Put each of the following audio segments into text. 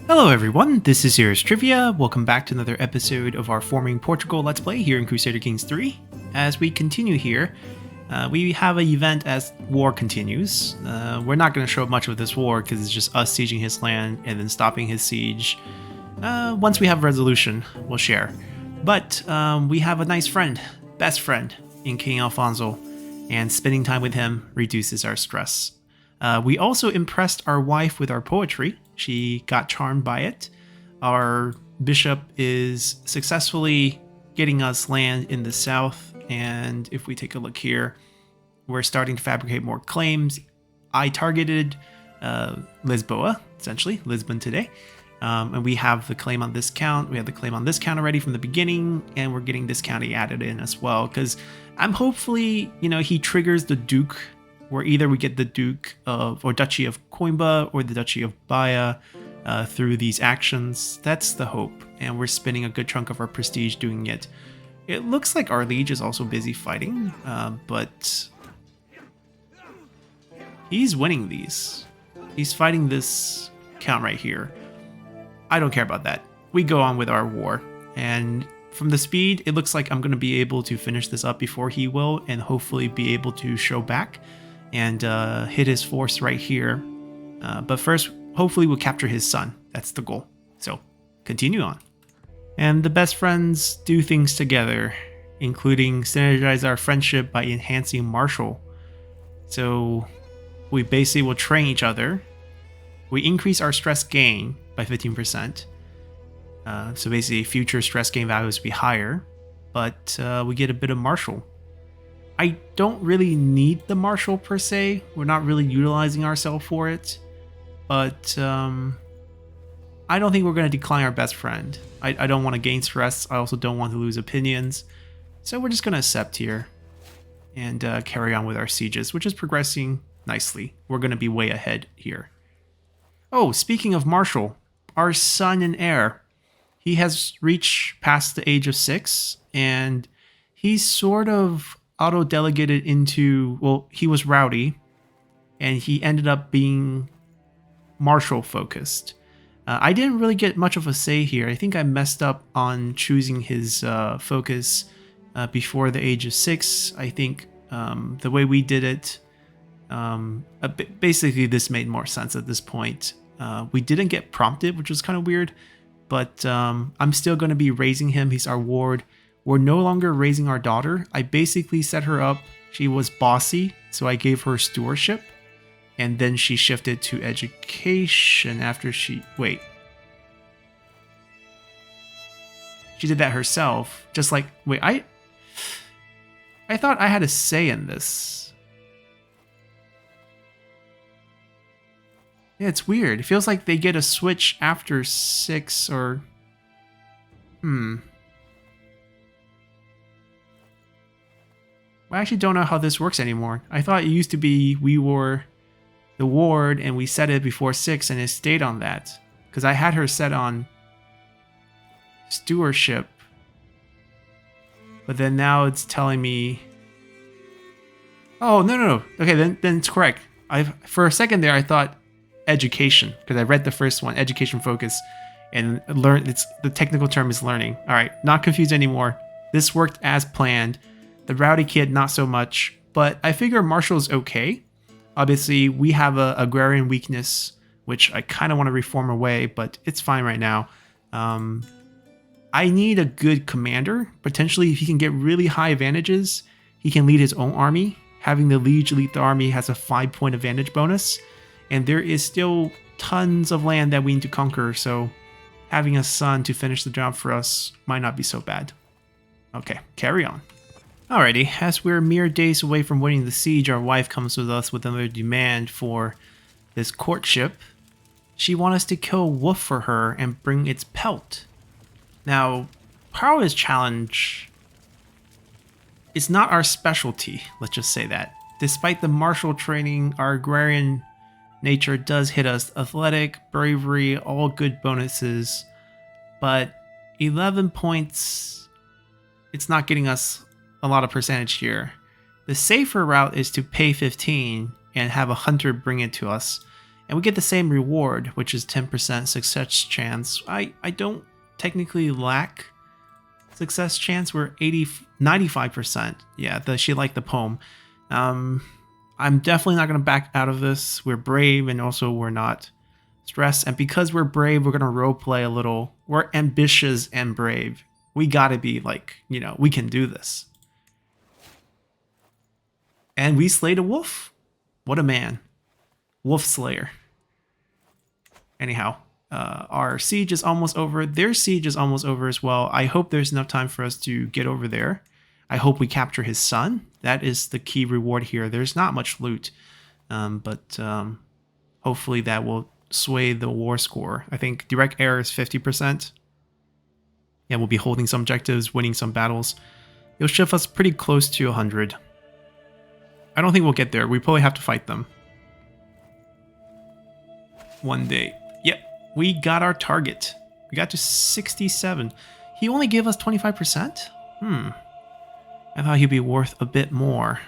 Hello everyone, this is Serious Trivia. Welcome back to another episode of our Forming Portugal Let's Play here in Crusader Kings 3. As we continue here, we have an event as war continues. We're not going to show much of this war because it's just us sieging his land and then stopping his siege. Once we have resolution, we'll share. But we have a nice friend, best friend, in King Alfonso, and spending time with him reduces our stress. We also impressed our wife with our poetry. She got charmed by it. Our bishop is successfully getting us land in the south, and if we take a look here, we're starting to fabricate more claims. I targeted Lisboa, essentially, Lisbon today, and we have the claim on this count. We have the claim on this count already from the beginning, and we're getting this county added in as well, because I'm hopefully, he triggers the Duke, where either we get the Duke of, or Duchy of Coimbra or the Duchy of Baia through these actions. That's the hope, and we're spending a good chunk of our prestige doing it. It looks like our liege is also busy fighting, but he's winning these. He's fighting this count right here. I don't care about that. We go on with our war, and from the speed, it looks like I'm going to be able to finish this up before he will, and hopefully be able to show back and hit his force right here. But first, hopefully we'll capture his son. That's the goal. So, continue on. And the best friends do things together, including synergize our friendship by enhancing martial. So, we basically will train each other. We increase our stress gain by 15%. So basically, future stress gain values will be higher, but we get a bit of martial. I don't really need the martial per se. We're not really utilizing ourselves for it. But I don't think we're going to decline our best friend. I don't want to gain stress. I also don't want to lose opinions. So we're just going to accept here and carry on with our sieges, which is progressing nicely. We're going to be way ahead here. Oh, speaking of martial, our son and heir, he has reached past the age of 6, and he's sort of auto-delegated into, well, he was rowdy, and he ended up being martial focused. I didn't really get much of a say here. I think I messed up on choosing his focus before the age of 6. I think the way we did it, basically this made more sense at this point. We didn't get prompted, which was kind of weird, but I'm still going to be raising him. He's our ward. We're no longer raising our daughter. I basically set her up. She was bossy, so I gave her stewardship. And then she shifted to education after she... Wait. She did that herself. Just like... Wait, I thought I had a say in this. Yeah, it's weird. It feels like they get a switch after 6 or... I actually don't know how this works anymore. I thought it used to be we were the ward and we set it before 6 and it stayed on that. Because I had her set on stewardship. But then now it's telling me... Oh, no. Okay, then it's correct. For a second there, I thought education. Because I read the first one, education focus. And the technical term is learning. Alright, not confused anymore. This worked as planned. The rowdy kid, not so much, but I figure Marshall's okay. Obviously, we have a agrarian weakness, which I kind of want to reform away, but it's fine right now. I need a good commander. Potentially, if he can get really high advantages, he can lead his own army. Having the liege lead the army has a 5-point advantage bonus, and there is still tons of land that we need to conquer, so having a son to finish the job for us might not be so bad. Okay, carry on. Alrighty, as we're mere days away from winning the siege, our wife comes with us with another demand for this courtship. She wants us to kill a wolf for her and bring its pelt. Now, Para's challenge is not our specialty, let's just say that. Despite the martial training, our agrarian nature does hit us. Athletic, bravery, all good bonuses. But 11 points, it's not getting us a lot of percentage here. The safer route is to pay 15 and have a hunter bring it to us. And we get the same reward, which is 10% success chance. I don't technically lack success chance. We're 95%. Yeah, she liked the poem. I'm definitely not going to back out of this. We're brave, and also we're not stressed. And because we're brave, we're going to roleplay a little. We're ambitious and brave. We got to be like, we can do this. And we slayed a wolf. What a man. Wolf Slayer. Anyhow, our siege is almost over. Their siege is almost over as well. I hope there's enough time for us to get over there. I hope we capture his son. That is the key reward here. There's not much loot, but hopefully that will sway the war score. I think direct error is 50%. Yeah, we'll be holding some objectives, winning some battles. It'll shift us pretty close to 100. I don't think we'll get there. We probably have to fight them one day. Yep, we got our target. We got to 67. He only gave us 25%? I thought he'd be worth a bit more.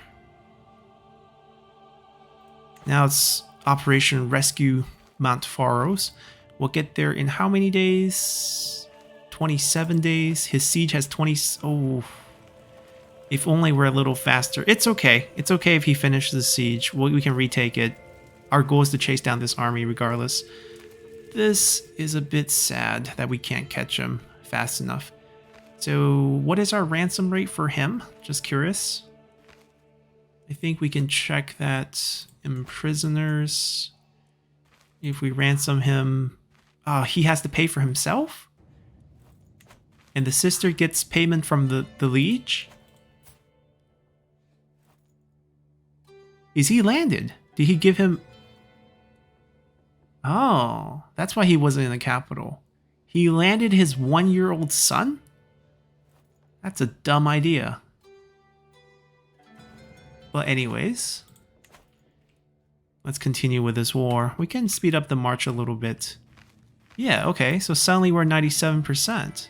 Now it's Operation Rescue Mount Faros. We'll get there in how many days? 27 days. His siege has 20... Oh, if only we're a little faster. It's okay. It's okay if he finishes the siege. We can retake it. Our goal is to chase down this army regardless. This is a bit sad that we can't catch him fast enough. So what is our ransom rate for him? Just curious. I think we can check that in prisoners. If we ransom him, he has to pay for himself? And the sister gets payment from the liege? Is he landed? Did he give him... Oh, that's why he wasn't in the capital. He landed his 1-year-old son? That's a dumb idea. Well, anyways, let's continue with this war. We can speed up the march a little bit. Yeah, okay, so suddenly we're 97%.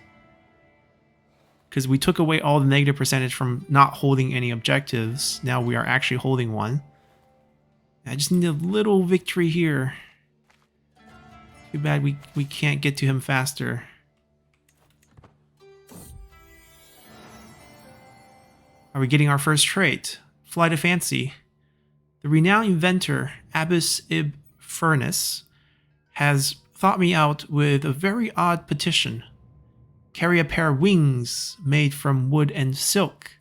Because we took away all the negative percentage from not holding any objectives. Now we are actually holding one. I just need a little victory here. Too bad we can't get to him faster. Are we getting our first trait? Flight of Fancy. The renowned inventor, Abbas Ibn Furness, has thought me out with a very odd petition. Carry a pair of wings made from wood and silk.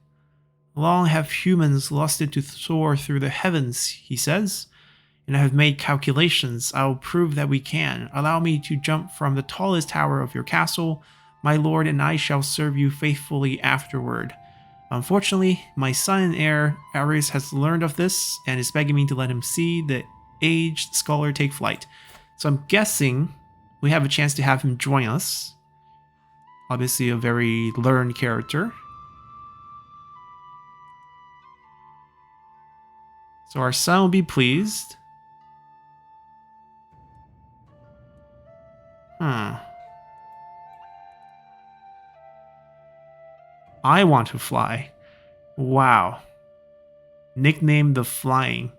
Long have humans lusted to soar through the heavens, he says, and I have made calculations. I will prove that we can. Allow me to jump from the tallest tower of your castle. My lord and I shall serve you faithfully afterward. Unfortunately, my son and heir, Aries, has learned of this and is begging me to let him see the aged scholar take flight. So I'm guessing we have a chance to have him join us. Obviously a very learned character. So our son will be pleased. I want to fly. Wow. Nicknamed the Flying.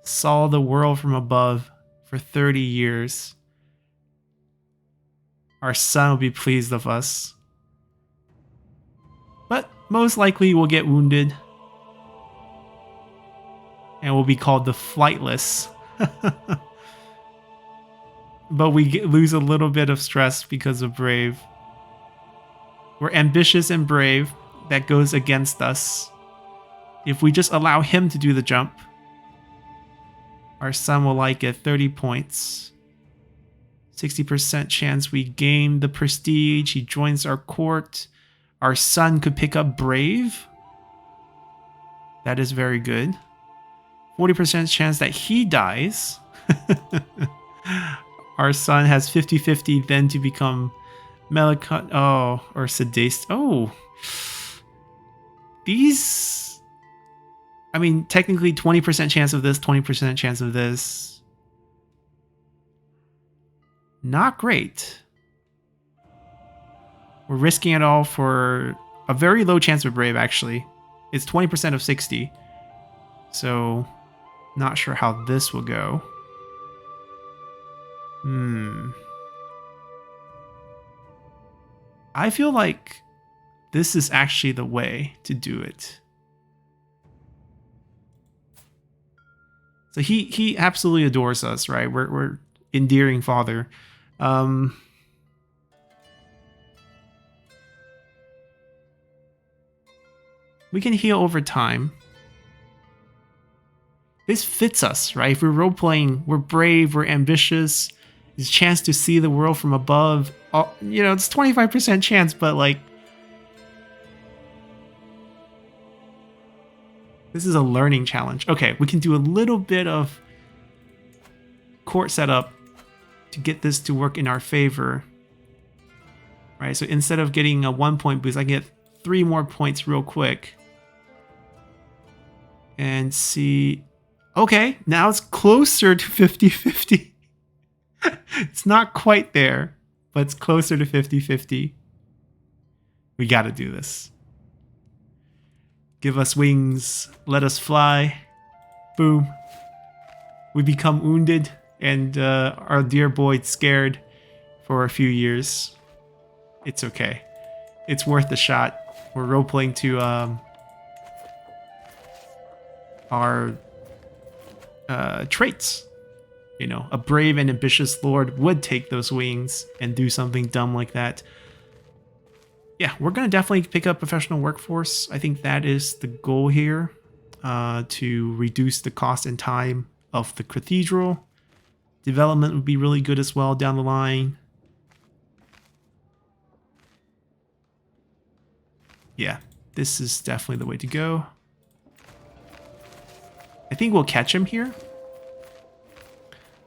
Saw the world from above for 30 years. Our son will be pleased of us. But most likely we'll get wounded. And we'll be called the Flightless. But we lose a little bit of stress because of Brave. We're ambitious and brave. That goes against us. If we just allow him to do the jump, our son will like it. 30 points. 60% chance we gain the prestige. He joins our court. Our son could pick up Brave. That is very good. 40% chance that he dies. Our son has 50-50 then to become Melancholy. Oh, or Sadist. Oh. These... I mean, technically 20% chance of this, 20% chance of this. Not great. We're risking it all for a very low chance of Brave, actually. It's 20% of 60. So, not sure how this will go. I feel like this is actually the way to do it. So he absolutely adores us, right? We're endearing father. We can heal over time. This fits us, right? If we're role playing, we're brave, we're ambitious. There's a chance to see the world from above. You know, it's 25% chance, but like, this is a learning challenge. Okay, we can do a little bit of court setup to get this to work in our favor. Right, so instead of getting a 1 point boost, I get 3 more points real quick. And see... Okay, now it's closer to 50-50. It's not quite there, but it's closer to 50-50. We gotta do this. Give us wings. Let us fly. Boom. We become wounded, and our dear boy scared for a few years. It's okay. It's worth the shot. We're role-playing to our traits. You know, a brave and ambitious lord would take those wings and do something dumb like that. Yeah, we're going to definitely pick up professional workforce. I think that is the goal here, to reduce the cost and time of the cathedral. Development would be really good as well down the line. Yeah, this is definitely the way to go. I think we'll catch him here.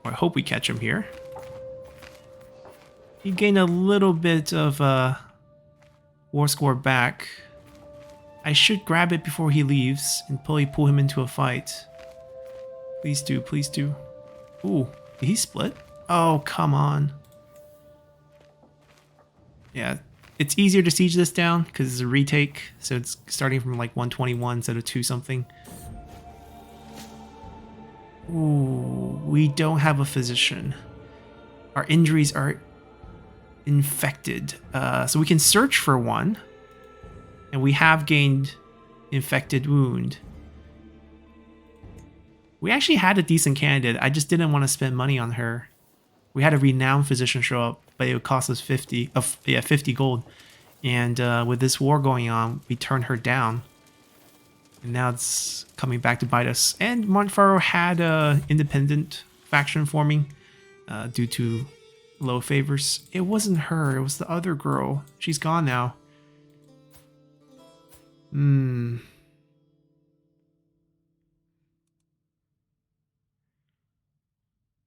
Or I hope we catch him here. He gained a little bit of war score back. I should grab it before he leaves and probably pull him into a fight. Please do, please do. Ooh, did he split? Oh, come on. Yeah, it's easier to siege this down because it's a retake. So it's starting from like 121 instead of 2 something. Ooh, we don't have a physician. Our injuries are infected. So we can search for one. And we have gained infected wound. We actually had a decent candidate. I just didn't want to spend money on her. We had a renowned physician show up, but it would cost us 50 gold. And with this war going on, we turned her down. And now it's coming back to bite us. And Montfaro had a independent faction forming due to low favors. It wasn't her, it was the other girl. She's gone now.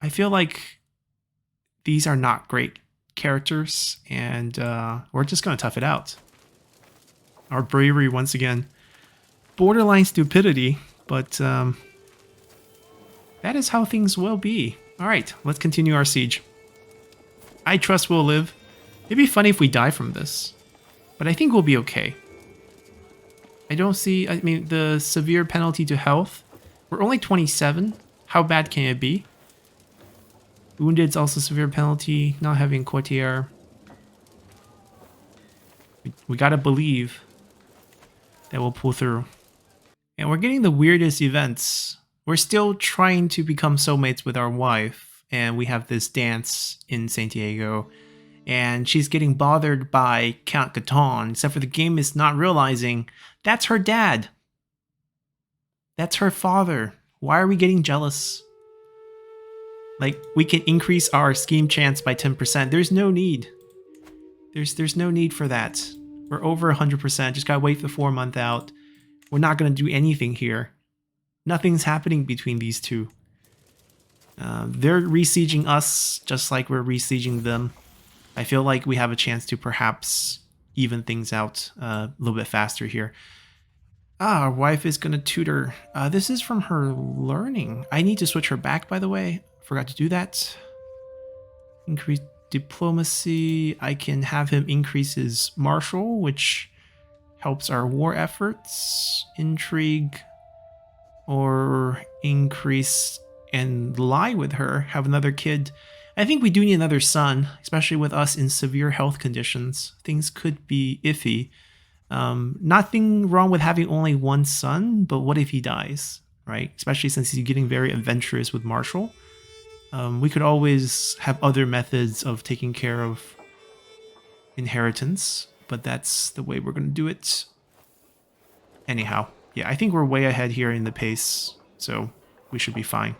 I feel like these are not great characters, and we're just going to tough it out. Our bravery, once again, borderline stupidity, but that is how things will be. All right, let's continue our siege. I trust we'll live. It'd be funny if we die from this, but I think we'll be okay. I don't see, I mean, the severe penalty to health. We're only 27. How bad can it be? Wounded's also severe penalty, not having courtier. We gotta believe that we'll pull through. And we're getting the weirdest events. We're still trying to become soulmates with our wife, and we have this dance in Santiago, and she's getting bothered by Count Gaton, except for the game is not realizing that's her dad. That's her father. Why are we getting jealous? Like, we can increase our scheme chance by 10%. There's no need. There's no need for that. We're over 100%. Just gotta wait the 4-month out. We're not gonna do anything here. Nothing's happening between these two. They're resieging us just like we're resieging them. I feel like we have a chance to perhaps even things out a little bit faster here. Our wife is gonna tutor. This is from her learning. I need to switch her back, by the way. Forgot to do that. Increase diplomacy. I can have him increase his martial, which helps our war efforts. Intrigue. Or increase and lie with her. Have another kid. I think we do need another son, especially with us in severe health conditions. Things could be iffy. Nothing wrong with having only one son, but what if he dies, right? Especially since he's getting very adventurous with Marshall. We could always have other methods of taking care of inheritance, but that's the way we're going to do it. Anyhow, yeah, I think we're way ahead here in the pace, so we should be fine.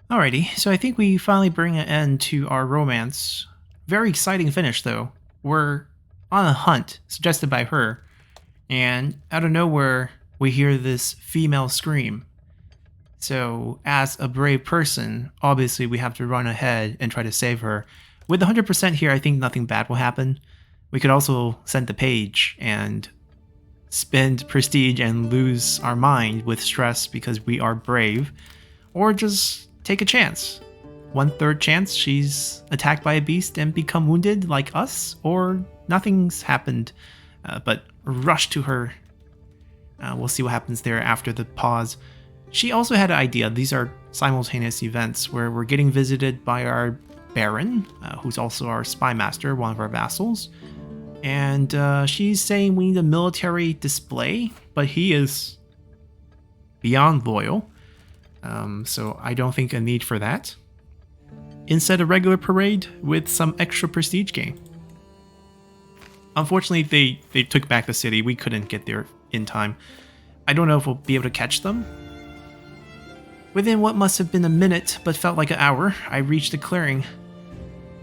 Alrighty, so I think we finally bring an end to our romance. Very exciting finish, though. We're on a hunt, suggested by her, and out of nowhere, we hear this female scream. So, as a brave person, obviously we have to run ahead and try to save her. With 100% here, I think nothing bad will happen. We could also send the page and spend prestige and lose our mind with stress because we are brave, or just take a chance. 1/3 chance she's attacked by a beast and become wounded like us, or nothing's happened, but rush to her. We'll see what happens there after the pause. She also had an idea. These are simultaneous events where we're getting visited by our Baron, who's also our spy master, one of our vassals. And she's saying we need a military display, but he is beyond loyal. So I don't think a need for that. Instead, a regular parade with some extra prestige gain. Unfortunately, they took back the city. We couldn't get there in time. I don't know if we'll be able to catch them. Within what must have been a minute, but felt like an hour, I reached the clearing.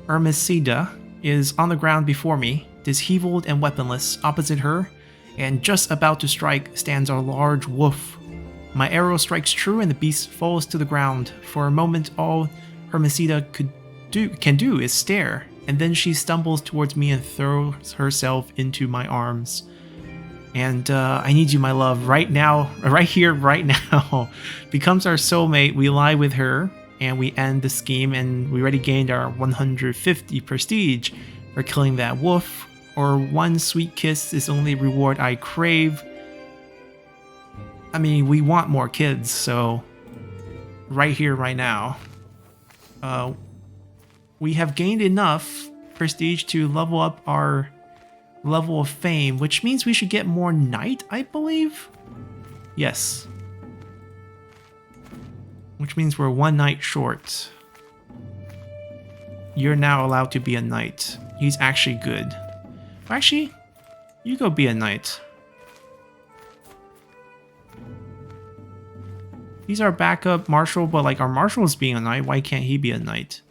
Ermesida is on the ground before me, disheveled and weaponless. Opposite her, and just about to strike, stands a large wolf. My arrow strikes true and the beast falls to the ground. For a moment, all Ermesida can do is stare, and then she stumbles towards me and throws herself into my arms. And I need you, my love, right now, right here, right now. Becomes our soulmate. We lie with her, and we end the scheme, and we already gained our 150 prestige for killing that wolf. Or one sweet kiss is only reward I crave. I mean, we want more kids, so right here, right now. We have gained enough prestige to level up our level of fame, which means we should get more knight, I believe? Yes. Which means we're one knight short. You're now allowed to be a knight. He's actually good. Actually, you go be a knight. He's our backup marshal, but like our marshal is being a knight, why can't he be a knight?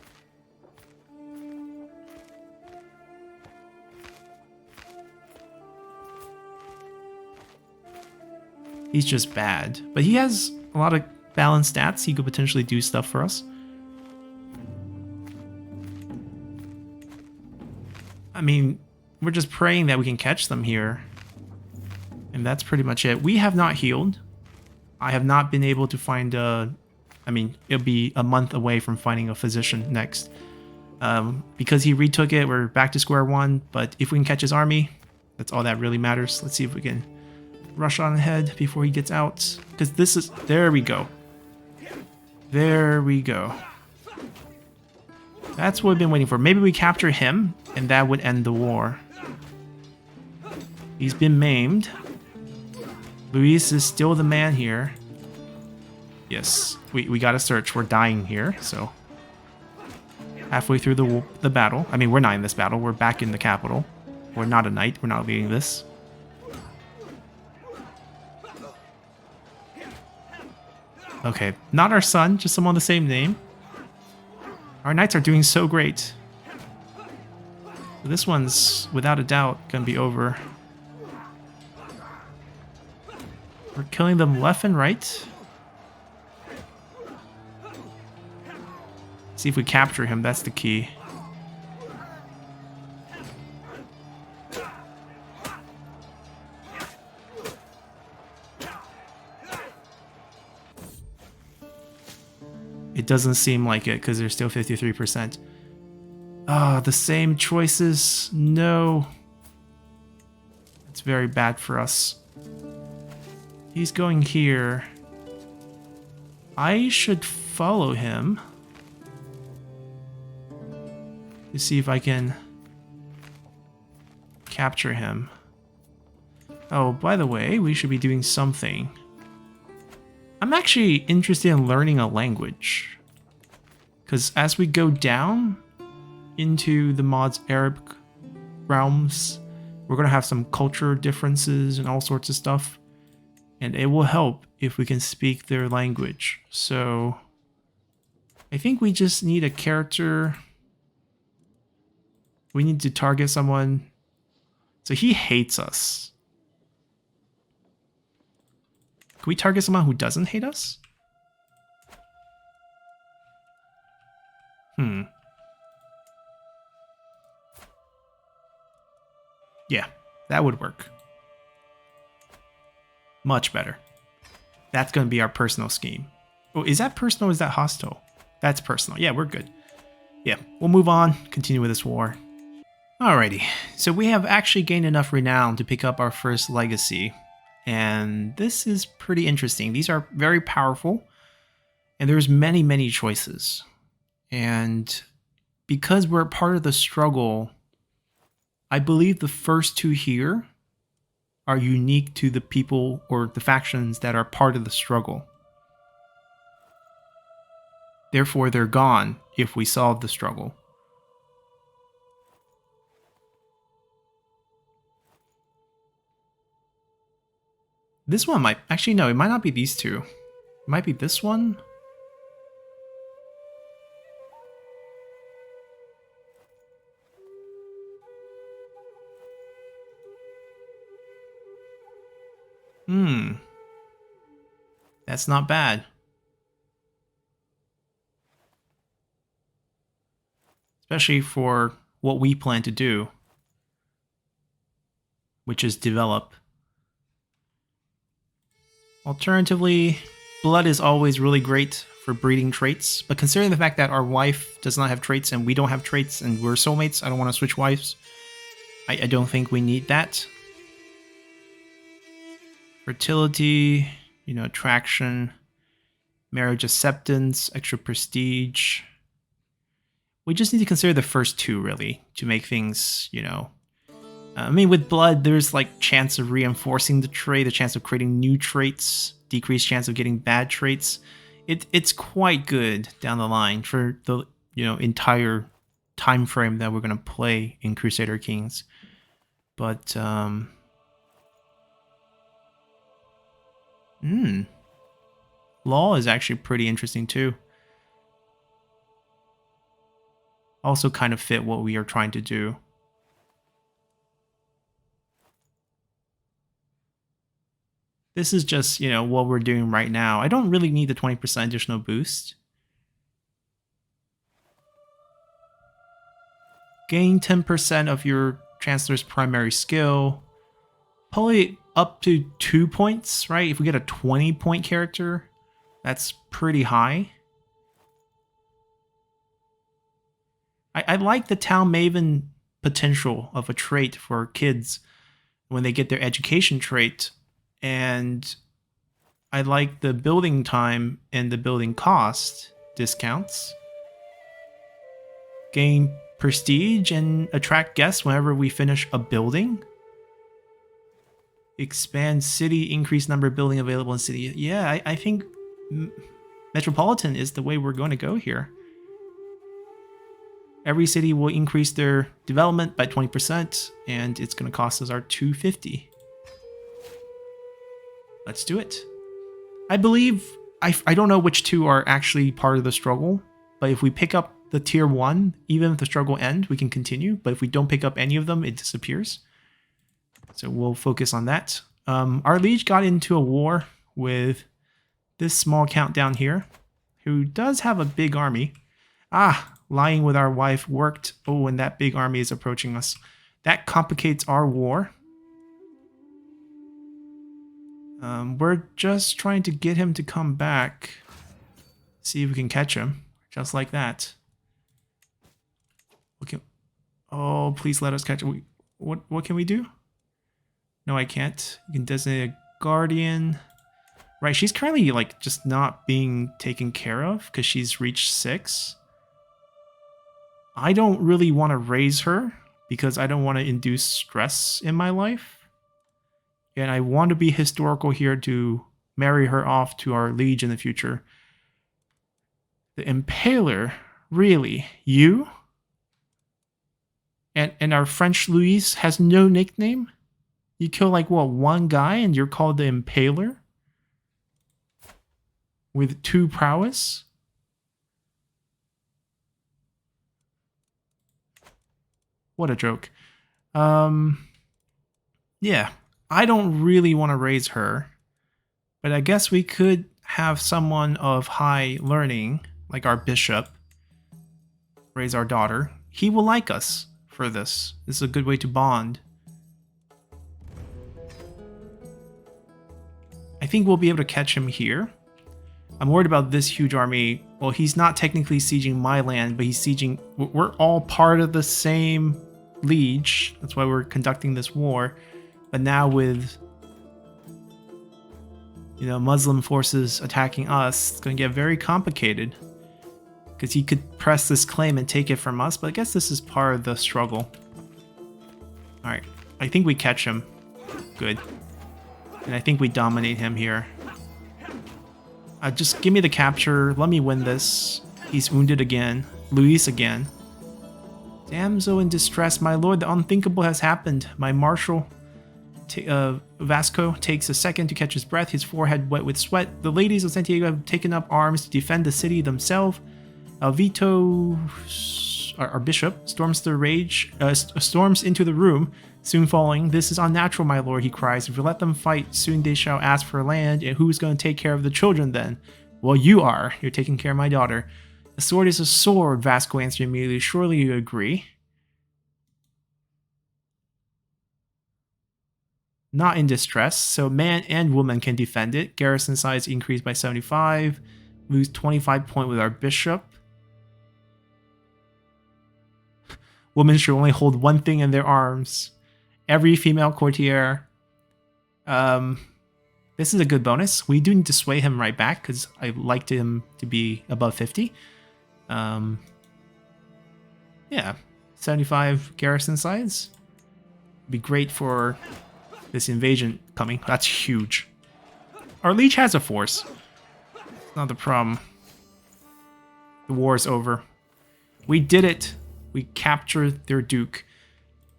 He's just bad. But he has a lot of balanced stats. He could potentially do stuff for us. I mean, we're just praying that we can catch them here. And that's pretty much it. We have not healed. I have not been able to find a... I mean, it'll be a month away from finding a physician next. Because he retook it, we're back to square one. But if we can catch his army, that's all that really matters. Let's see if we can rush on ahead before he gets out. Because this is... There we go. There we go. That's what we've been waiting for. Maybe we capture him, and that would end the war. He's been maimed. Luis is still the man here. Yes, we gotta search. We're dying here, so... Halfway through the battle. I mean, we're not in this battle. We're back in the capital. We're not a knight. We're not leading this. Okay, not our son, just someone with the same name. Our knights are doing so great. This one's, without a doubt, gonna be over. We're killing them left and right. See if we capture him, that's the key. It doesn't seem like it because there's still 53%. Ah, the same choices. No. It's very bad for us. He's going here. I should follow him. to see if I can capture him. Oh, by the way, we should be doing something. I'm actually interested in learning a language. Because as we go down into the mod's Arabic realms, we're going to have some culture differences and all sorts of stuff. And it will help if we can speak their language. So I think we just need a character. We need to target someone. So he hates us. Can we target someone who doesn't hate us? Yeah, that would work. Much better. That's going to be our personal scheme. Oh, is that personal or is that hostile? That's personal. Yeah, we're good. Yeah, we'll move on. Continue with this war. Alrighty, so we have actually gained enough renown to pick up our first legacy. And this is pretty interesting. These are very powerful. And there's many, many choices. And because we're part of the struggle, I believe the first two here are unique to the people or the factions that are part of the struggle. Therefore, they're gone if we solve the struggle. This one might... Actually, no, it might not be these two. It might be this one. That's not bad. Especially for what we plan to do, which is develop. Alternatively, blood is always really great for breeding traits, but considering the fact that our wife does not have traits and we don't have traits and we're soulmates, I don't want to switch wives. I don't think we need that. Fertility, attraction, marriage acceptance, extra prestige. We just need to consider the first two, really, to make things, I mean, with blood, there's like chance of reinforcing the trait, the chance of creating new traits, decreased chance of getting bad traits. It's quite good down the line for the entire time frame that we're gonna play in Crusader Kings. But law is actually pretty interesting too. Also kind of fit what we are trying to do. This is just, what we're doing right now. I don't really need the 20% additional boost. Gain 10% of your Chancellor's primary skill. Probably up to 2 points, right? If we get a 20-point character, that's pretty high. I like the Town Maven potential of a trait for kids when they get their education trait. And I like the building time and the building cost discounts. Gain prestige and attract guests whenever we finish a building. Expand city, increase number of building available in city. Yeah, I think Metropolitan is the way we're going to go here. Every city will increase their development by 20%, and it's going to cost us our 250. Let's do it. I believe, I don't know which two are actually part of the struggle, but if we pick up the tier 1, even if the struggle ends, we can continue. But if we don't pick up any of them, it disappears. So we'll focus on that. Our liege got into a war with this small count down here, who does have a big army. Lying with our wife worked. Oh, and that big army is approaching us. That complicates our war. We're just trying to get him to come back. See if we can catch him. Just like that. Okay. Oh, please let us catch him. What can we do? No, I can't. You can designate a guardian. Right, she's currently like just not being taken care of because she's reached 6. I don't really want to raise her because I don't want to induce stress in my life. And I want to be historical here to marry her off to our liege in the future. The Impaler? Really? You? And our French Louise has no nickname? You kill like, what, one guy and you're called the Impaler? With 2 prowess? What a joke. Yeah, I don't really want to raise her, but I guess we could have someone of high learning, like our bishop, raise our daughter. He will like us for this. This is a good way to bond. I think we'll be able to catch him here. I'm worried about this huge army. Well, he's not technically sieging my land, but he's sieging... We're all part of the same liege. That's why we're conducting this war. But now with, you know, Muslim forces attacking us, it's going to get very complicated. Because he could press this claim and take it from us, but I guess this is part of the struggle. Alright, I think we catch him. Good. And I think we dominate him here. Just give me the capture. Let me win this. He's wounded again. Luis again. Damsel in distress, my lord. The unthinkable has happened. My marshal, Vasco, takes a second to catch his breath, his forehead wet with sweat. The ladies of Santiago have taken up arms to defend the city themselves. Vito, our bishop, storms into the room, soon falling. This is unnatural, my lord, he cries. If we let them fight, soon they shall ask for land, and who's going to take care of the children then? Well, you are. You're taking care of my daughter. A sword is a sword, Vasco answered immediately. Surely you agree? Not in distress, so man and woman can defend it. Garrison size increased by 75. Lose 25 point with our bishop. Women should only hold one thing in their arms. Every female courtier. This is a good bonus. We do need to sway him right back because I liked him to be above 50. Yeah, 75 garrison size. Be great for this invasion coming. That's huge. Our liege has a force. It's not the problem. The war is over. We did it. We captured their duke.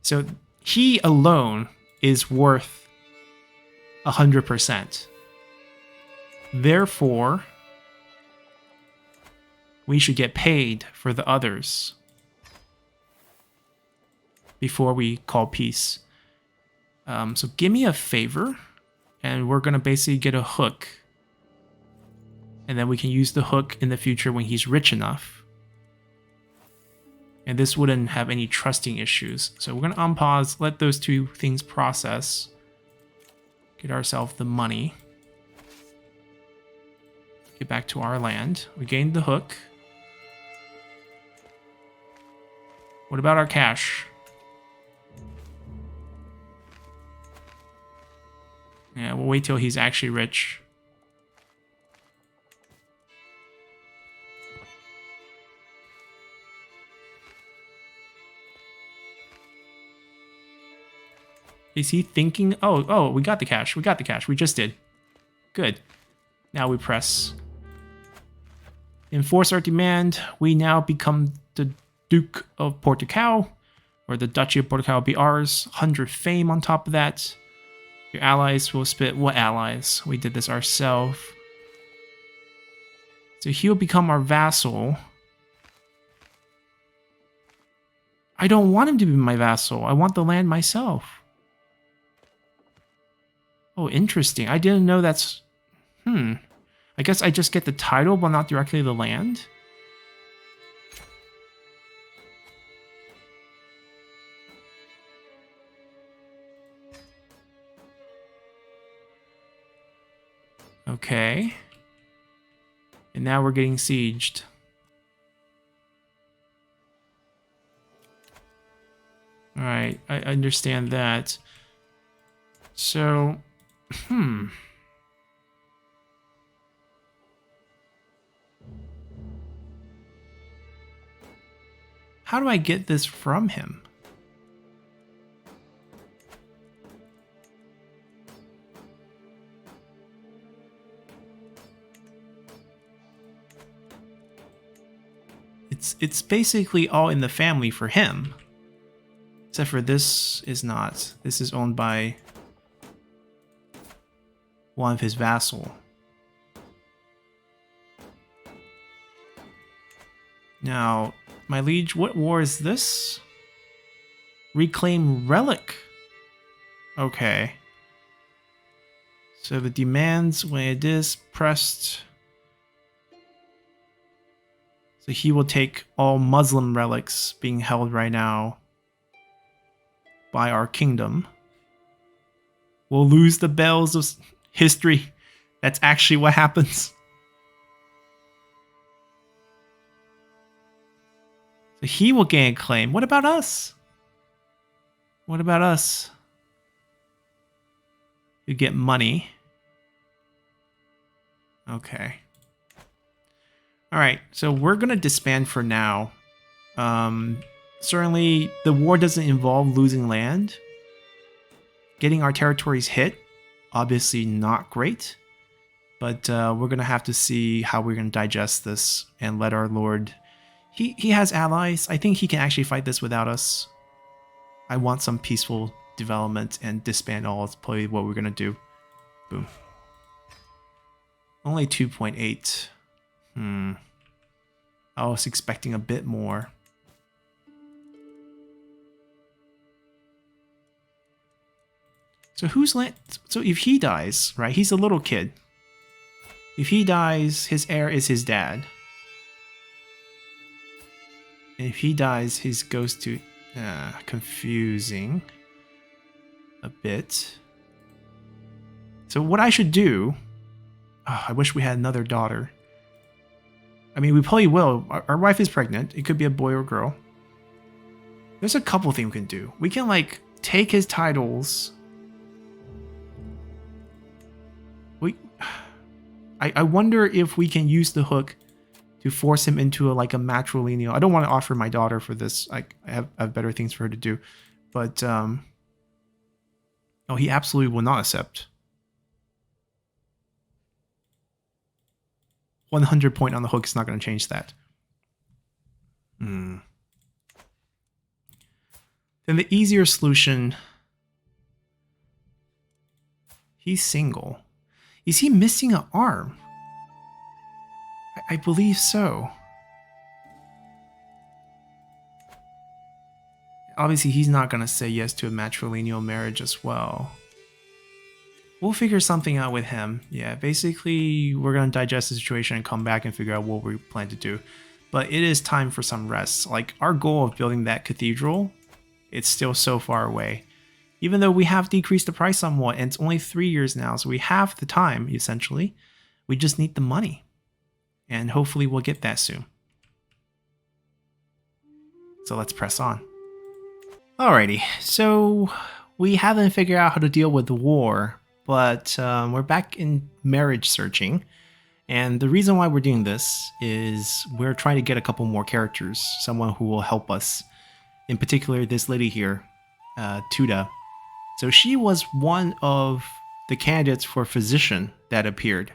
So he alone is worth 100%. Therefore, we should get paid for the others before we call peace. So give me a favor, and we're going to basically get a hook. And then we can use the hook in the future when he's rich enough. And this wouldn't have any trusting issues. So we're going to unpause, let those 2 things process. Get ourselves the money. Get back to our land. We gained the hook. What about our cash? Yeah, we'll wait till he's actually rich. Is he thinking? Oh, we got the cash. We got the cash. We just did. Good. Now we press. Enforce our demand. We now become the Duke of Portugal, or the Duchy of Portugal will be ours. 100 fame on top of that. Your allies will spit. What allies? We did this ourselves. So he'll become our vassal. I don't want him to be my vassal. I want the land myself. Oh, interesting. I didn't know that's... I guess I just get the title, but not directly the land? Okay. And now we're getting sieged. Alright, I understand that. So... how do I get this from him? It's basically all in the family for him. Except for this is not. This is owned by one of his vassal. Now, my liege, what war is this? Reclaim relic. Okay. So the demands when it is pressed. So he will take all Muslim relics being held right now by our kingdom. We'll lose the bells of history. That's actually what happens. So he will gain a claim. What about us? What about us? You get money. Okay. Alright, so we're going to disband for now. Certainly, the war doesn't involve losing land. Getting our territories hit, obviously not great. But we're going to have to see how we're going to digest this and let our lord... He has allies. I think he can actually fight this without us. I want some peaceful development, and disband all is probably what we're going to do. Boom. Only 2.8. I was expecting a bit more. So who's land? So if he dies, right? He's a little kid. If he dies, his heir is his dad. And if he dies, his goes to confusing a bit. So what I should do? Oh, I wish we had another daughter. I mean, we probably will. Our wife is pregnant. It could be a boy or girl. There's a couple things we can do. We can, like, take his titles. I wonder if we can use the hook to force him into a matrilineal. I don't want to offer my daughter for this. I have better things for her to do. But, oh, he absolutely will not accept. 100 point on the hook is not going to change that. Then the easier solution... He's single. Is he missing an arm? I believe so. Obviously, he's not going to say yes to a matrilineal marriage as well. We'll figure something out with him. Yeah, basically, we're going to digest the situation and come back and figure out what we plan to do. But it is time for some rest. Like, our goal of building that cathedral, it's still so far away. Even though we have decreased the price somewhat, and it's only 3 years now, so we have the time, essentially. We just need the money. And hopefully we'll get that soon. So let's press on. Alrighty, so we haven't figured out how to deal with the war, but we're back in marriage searching. And the reason why we're doing this is we're trying to get a couple more characters, someone who will help us. In particular, this lady here, Tuda. So she was one of the candidates for physician that appeared.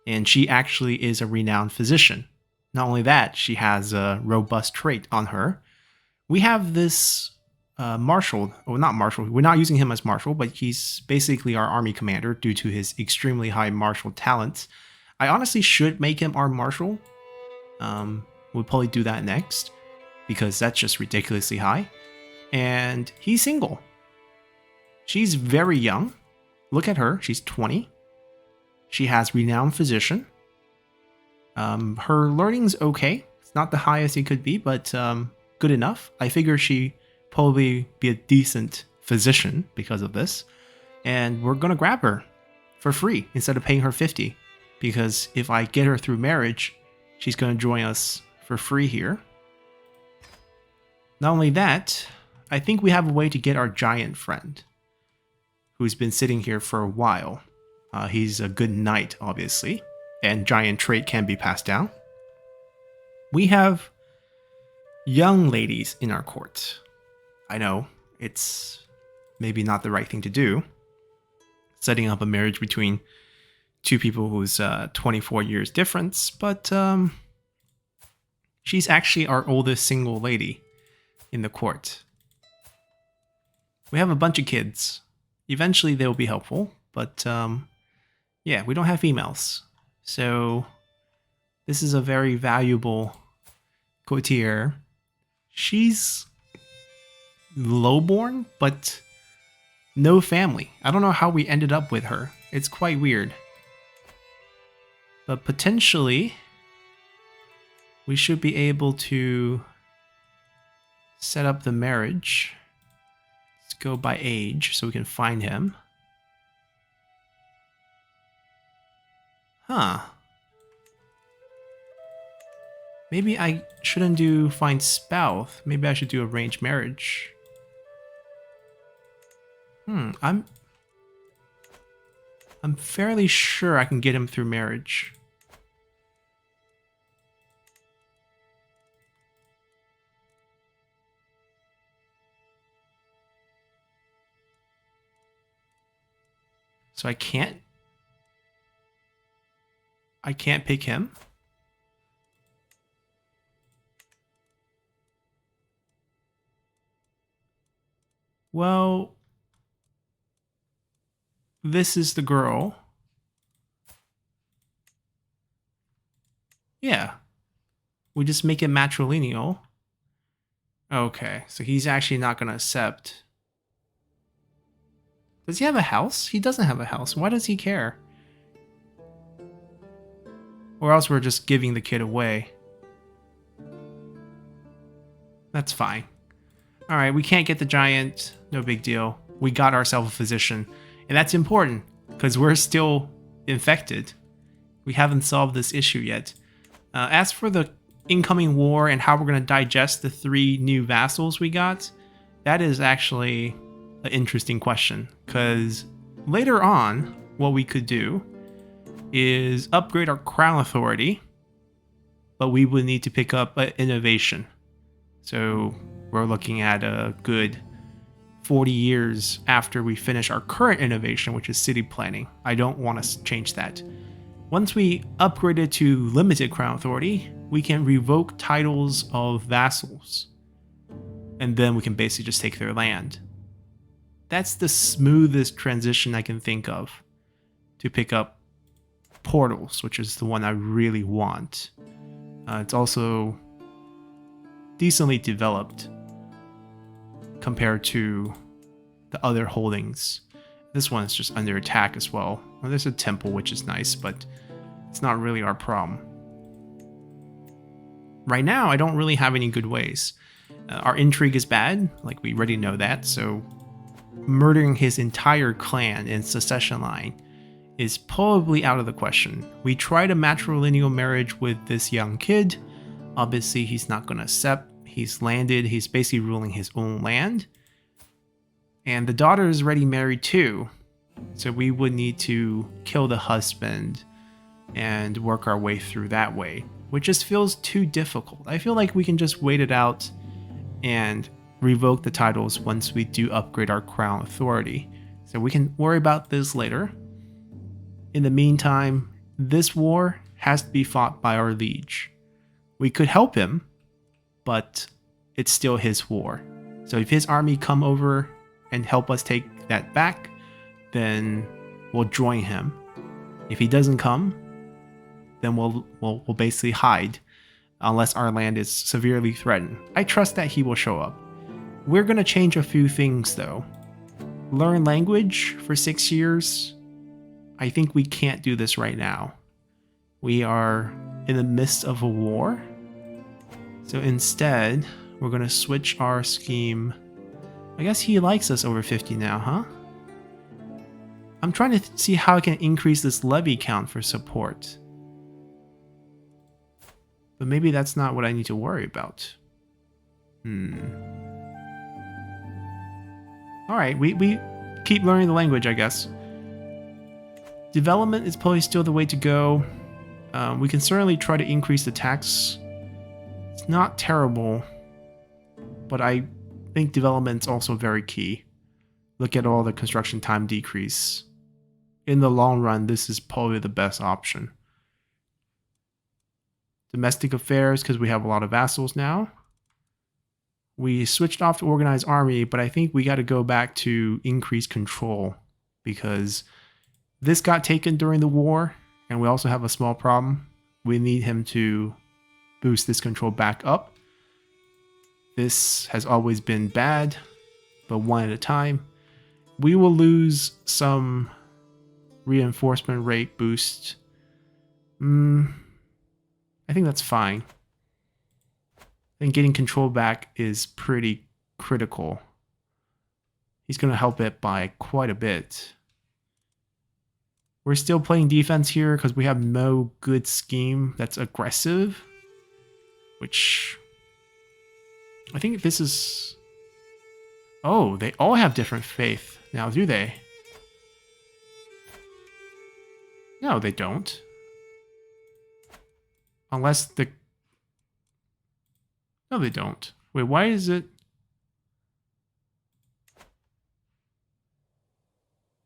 And she actually is a renowned physician. Not only that, she has a robust trait on her. We have this marshal, well, not marshal, we're not using him as marshal, but he's basically our army commander due to his extremely high martial talents. I honestly should make him our marshal. We'll probably do that next, because that's just ridiculously high. And he's single. She's very young. Look at her, she's 20. She has renowned physician. Her learning's okay. It's not the highest it could be, but good enough. I figure she probably be a decent physician because of this. And we're gonna grab her for free instead of paying her 50. Because if I get her through marriage, she's gonna join us for free here. Not only that, I think we have a way to get our giant friend, who's been sitting here for a while. He's a good knight, obviously, and giant trait can be passed down. We have young ladies in our court. I know it's maybe not the right thing to do, setting up a marriage between two people who's 24 years difference, but she's actually our oldest single lady in the court. We have a bunch of kids. Eventually they'll be helpful, but yeah, we don't have females. So this is a very valuable courtier. She's lowborn, but no family. I don't know how we ended up with her. It's quite weird. But potentially, we should be able to set up the marriage. Let's go by age so we can find him. Huh. Maybe I shouldn't do find spouse. Maybe I should do arranged marriage. I'm fairly sure I can get him through marriage. So I can't pick him. Well, this is the girl. Yeah. We just make it matrilineal. Okay, so he's actually not going to accept. Does he have a house? He doesn't have a house. Why does he care? Or else we're just giving the kid away. That's fine. Alright, we can't get the giant. No big deal. We got ourselves a physician. And that's important, because we're still infected. We haven't solved this issue yet. As for the incoming war and how we're going to digest the 3 new vassals we got, that is actually an interesting question. Because later on, what we could do is upgrade our crown authority, but we would need to pick up an innovation. So we're looking at a good 40 years after we finish our current innovation, which is city planning. I don't want to change that. Once we upgrade it to limited crown authority, we can revoke titles of vassals. And then we can basically just take their land. That's the smoothest transition I can think of to pick up portals, which is the one I really want. It's also decently developed compared to the other holdings. This one is just under attack as well. Well, there's a temple, which is nice, but it's not really our problem. Right now, I don't really have any good ways. Our intrigue is bad, like we already know that, so murdering his entire clan in succession line is probably out of the question. We tried a matrilineal marriage with this young kid. Obviously, he's not going to accept. He's landed. He's basically ruling his own land. And the daughter is already married too. So we would need to kill the husband and work our way through that way, which just feels too difficult. I feel like we can just wait it out and revoke the titles once we do upgrade our crown authority. So we can worry about this later. In the meantime, this war has to be fought by our liege. We could help him, but it's still his war. So if his army come over and help us take that back, then we'll join him. If he doesn't come, then we'll basically hide unless our land is severely threatened. I trust that he will show up. We're going to change a few things though. Learn language for 6 years. I think we can't do this right now. We are in the midst of a war. So instead, we're going to switch our scheme. I guess he likes us over 50 now, huh? I'm trying to see how I can increase this levy count for support. But maybe that's not what I need to worry about. Alright, we keep learning the language, I guess. Development is probably still the way to go. We can certainly try to increase the tax. It's not terrible. but I think development's also very key. Look at all the construction time decrease. In the long run, this is probably the best option. Domestic affairs, because we have a lot of vassals now. We switched off to organized army, but I think we got to go back to increased control because this got taken during the war, and we also have a small problem. We need him to boost this control back up. This has always been bad, but one at a time. We will lose some reinforcement rate boost. I think that's fine. I think getting control back is pretty critical. He's going to help it by quite a bit. We're still playing defense here because we have no good scheme that's aggressive. Which... I think this is... Oh, they all have different faith. Now, do they? No, they don't. Unless the... No, they don't. Wait, why is it...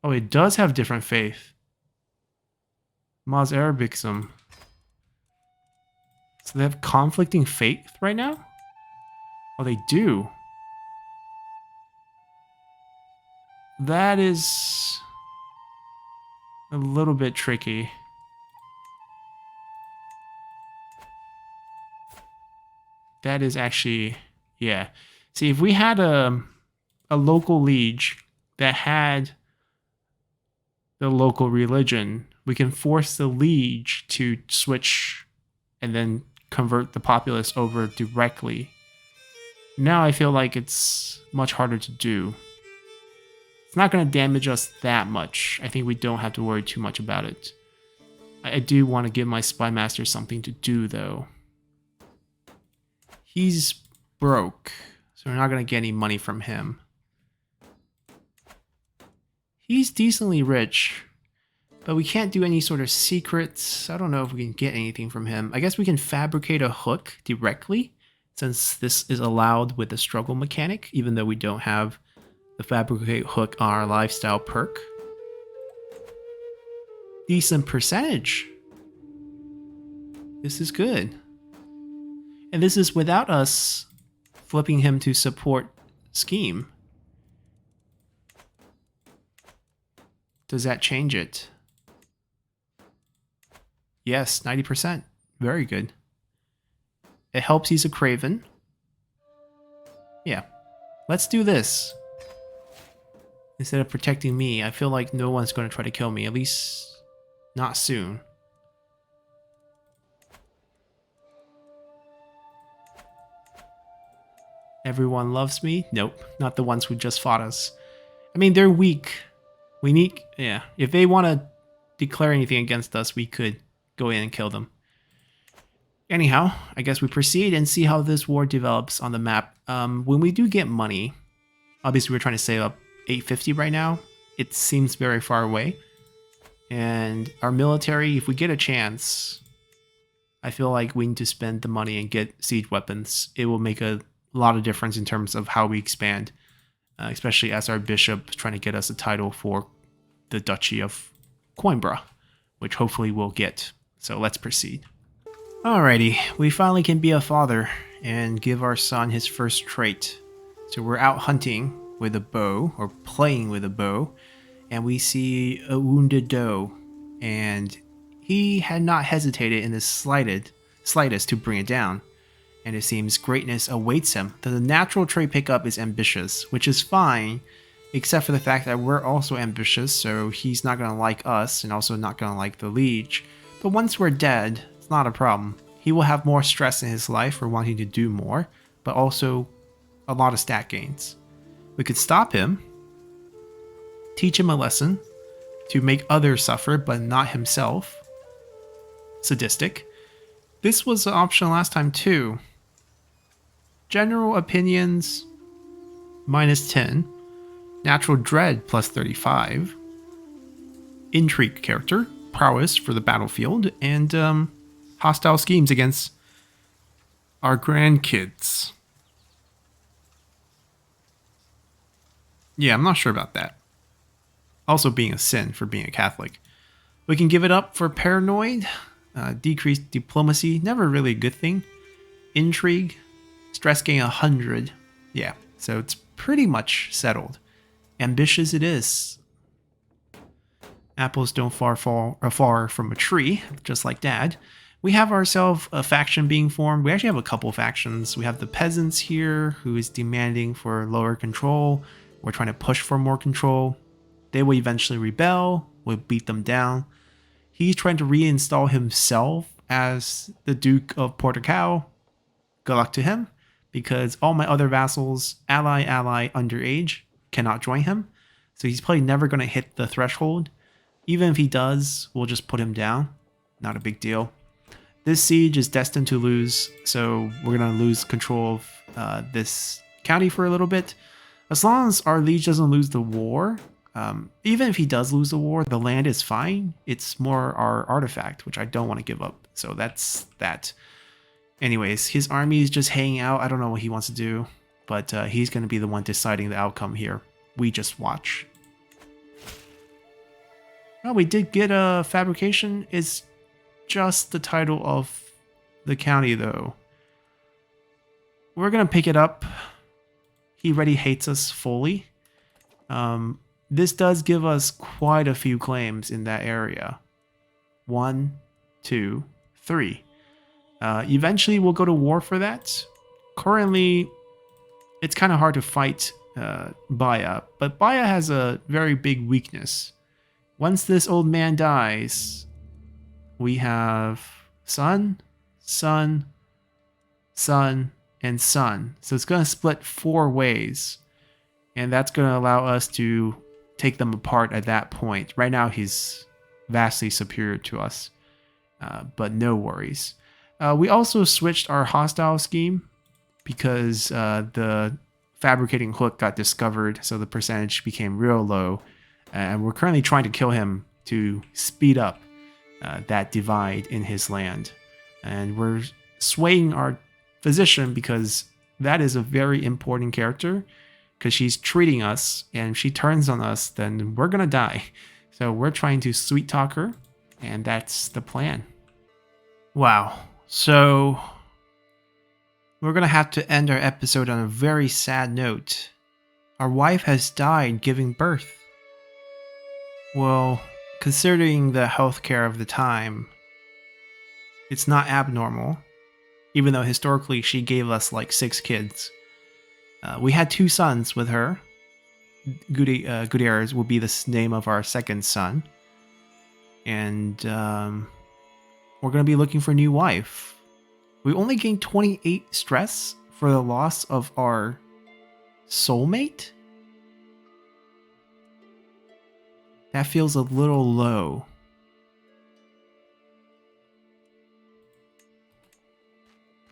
Oh, it does have different faith. Maz Arabixum. So they have conflicting faith right now? Oh, they do. That is a little bit tricky. That is actually, yeah. See, if we had a local liege that had the local religion, we can force the liege to switch and then convert the populace over directly. Now I feel like it's much harder to do. It's not going to damage us that much. I think we don't have to worry too much about it. I do want to give my spy master something to do, though. He's broke, so we're not going to get any money from him. He's decently rich, but we can't do any sort of secrets. I don't know if we can get anything from him. I guess we can fabricate a hook directly, since this is allowed with the struggle mechanic, even though we don't have the fabricate hook on our lifestyle perk. Decent percentage. This is good. And this is without us flipping him to support scheme. Does that change it? Yes, 90%. Very good. It helps he's a craven. Yeah. Let's do this. Instead of protecting me, I feel like no one's going to try to kill me. At least, not soon. Everyone loves me? Nope. Not the ones who just fought us. I mean, they're weak. We need... Yeah. If they want to declare anything against us, we could go in and kill them. Anyhow, I guess we proceed and see how this war develops on the map. When we do get money, obviously we're trying to save up 850 right now. It seems very far away. And our military, if we get a chance, I feel like we need to spend the money and get siege weapons. It will make a lot of difference in terms of how we expand, especially as our bishop is trying to get us a title for the Duchy of Coimbra, which hopefully we'll get. So let's proceed. Alrighty, we finally can be a father and give our son his first trait. So we're out hunting with a bow, or playing with a bow, and we see a wounded doe, and he had not hesitated in the slightest to bring it down, and it seems greatness awaits him. The natural trait pickup is ambitious, which is fine, except for the fact that we're also ambitious, so he's not going to like us, and also not going to like the liege. But once we're dead, it's not a problem. He will have more stress in his life for wanting to do more, but also a lot of stat gains. We could stop him, teach him a lesson to make others suffer, but not himself. Sadistic. This was an option last time too. General opinions, -10. Natural dread, +35. Intrigue character, prowess for the battlefield, and hostile schemes against our grandkids. Yeah, I'm not sure about that. Also being a sin for being a Catholic. We can give it up for paranoid, decreased diplomacy, never really a good thing. Intrigue, stress gain 100. Yeah, so it's pretty much settled. Ambitious it is. Apples don't far from a tree, just like Dad. We have ourselves a faction being formed. We actually have a couple factions. We have the peasants here, who is demanding for lower control. We're trying to push for more control. They will eventually rebel. We'll beat them down. He's trying to reinstall himself as the Duke of Portugal. Good luck to him, because all my other vassals, ally, underage, cannot join him. So he's probably never going to hit the threshold. Even if he does, we'll just put him down. Not a big deal. This siege is destined to lose, so we're going to lose control of this county for a little bit. As long as our liege doesn't lose the war, even if he does lose the war, the land is fine. It's more our artifact, which I don't want to give up. So that's that. Anyways, his army is just hanging out. I don't know what he wants to do, but he's going to be the one deciding the outcome here. We just watch. Well, we did get a fabrication. It's just the title of the county, though. We're going to pick it up. He already hates us fully. This does give us quite a few claims in that area. 1, 2, 3. Eventually, we'll go to war for that. Currently, it's kind of hard to fight Baya, but Baya has a very big weakness. Once this old man dies, we have son, son, son, and son. So it's going to split 4 ways, and that's going to allow us to take them apart at that point. Right now, he's vastly superior to us, but no worries. We also switched our hostile scheme because the fabricating hook got discovered, so the percentage became real low. And we're currently trying to kill him to speed up that divide in his land. And we're swaying our physician because that is a very important character, because she's treating us, and if she turns on us, then we're going to die. So we're trying to sweet talk her, and that's the plan. Wow. So we're going to have to end our episode on a very sad note. Our wife has died giving birth. Well, considering the healthcare of the time, it's not abnormal, even though historically she gave us like 6 kids. We had 2 sons with her. Gutierrez will be the name of our second son. And we're going to be looking for a new wife. We only gained 28 stress for the loss of our soulmate? That feels a little low.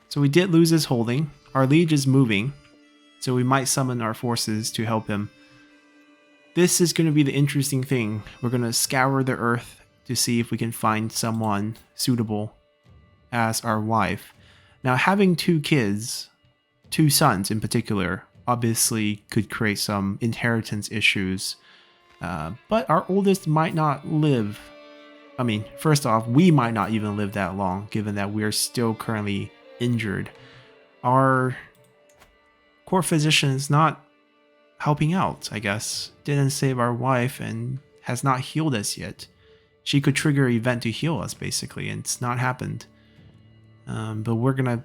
So we did lose his holding. Our liege is moving, so we might summon our forces to help him. This is going to be the interesting thing. We're going to scour the earth to see if we can find someone suitable as our wife. Now, having 2 kids, 2 sons in particular, obviously could create some inheritance issues. But our oldest might not live. I mean, first off, we might not even live that long, given that we're still currently injured. Our court physician is not helping out, I guess. Didn't save our wife and has not healed us yet. She could trigger an event to heal us, basically, and it's not happened. But we're gonna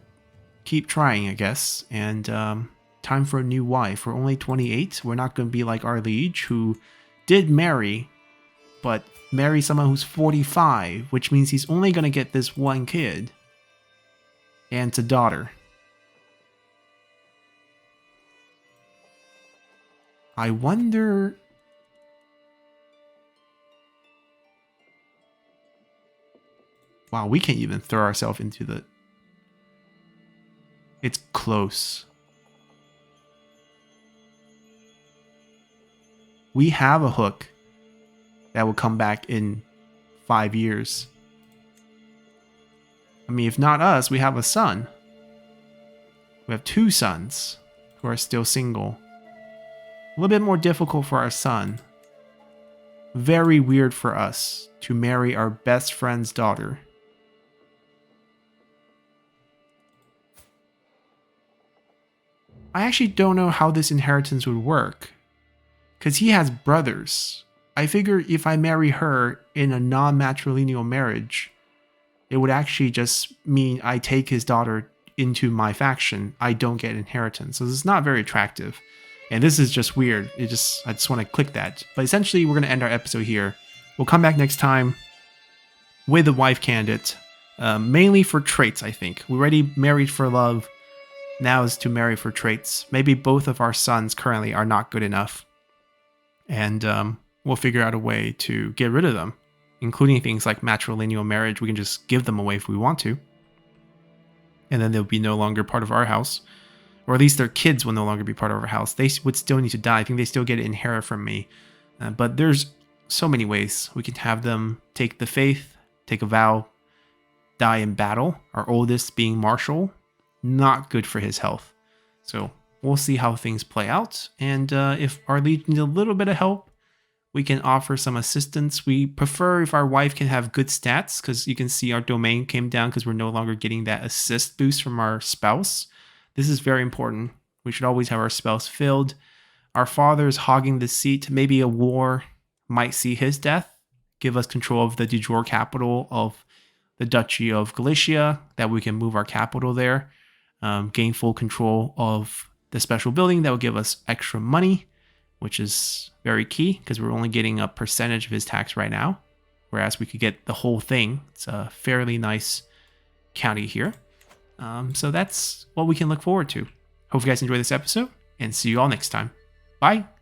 keep trying, I guess. And time for a new wife. We're only 28. We're not gonna be like our liege, who did marry, but marry someone who's 45, which means he's only going to get this 1 kid. And it's a daughter. I wonder... Wow, we can't even throw ourselves into the... It's close. We have a hook that will come back in 5 years. I mean, if not us, we have a son. We have 2 sons who are still single. A little bit more difficult for our son. Very weird for us to marry our best friend's daughter. I actually don't know how this inheritance would work. Because he has brothers. I figure if I marry her in a non-matrilineal marriage, it would actually just mean I take his daughter into my faction. I don't get inheritance. So this is not very attractive. And this is just weird. I just want to click that. But essentially, we're going to end our episode here. We'll come back next time with a wife candidate. Mainly for traits, I think. We already married for love. Now is to marry for traits. Maybe both of our sons currently are not good enough. And we'll figure out a way to get rid of them. Including things like matrilineal marriage. We can just give them away if we want to. And then they'll be no longer part of our house. Or at least their kids will no longer be part of our house. They would still need to die. I think they still get to inherit from me. But there's so many ways. We can have them take the faith, take a vow, die in battle. Our oldest being Marshall. Not good for his health. So we'll see how things play out. And if our lead needs a little bit of help, we can offer some assistance. We prefer if our wife can have good stats, because you can see our domain came down because we're no longer getting that assist boost from our spouse. This is very important. We should always have our spouse filled. Our father is hogging the seat. Maybe a war might see his death, give us control of the de jure capital of the Duchy of Galicia, that we can move our capital there, gain full control of the special building that will give us extra money, which is very key because we're only getting a percentage of his tax right now, whereas we could get the whole thing. It's a fairly nice county here. So that's what we can look forward to. Hope you guys enjoyed this episode, and see you all next time. Bye!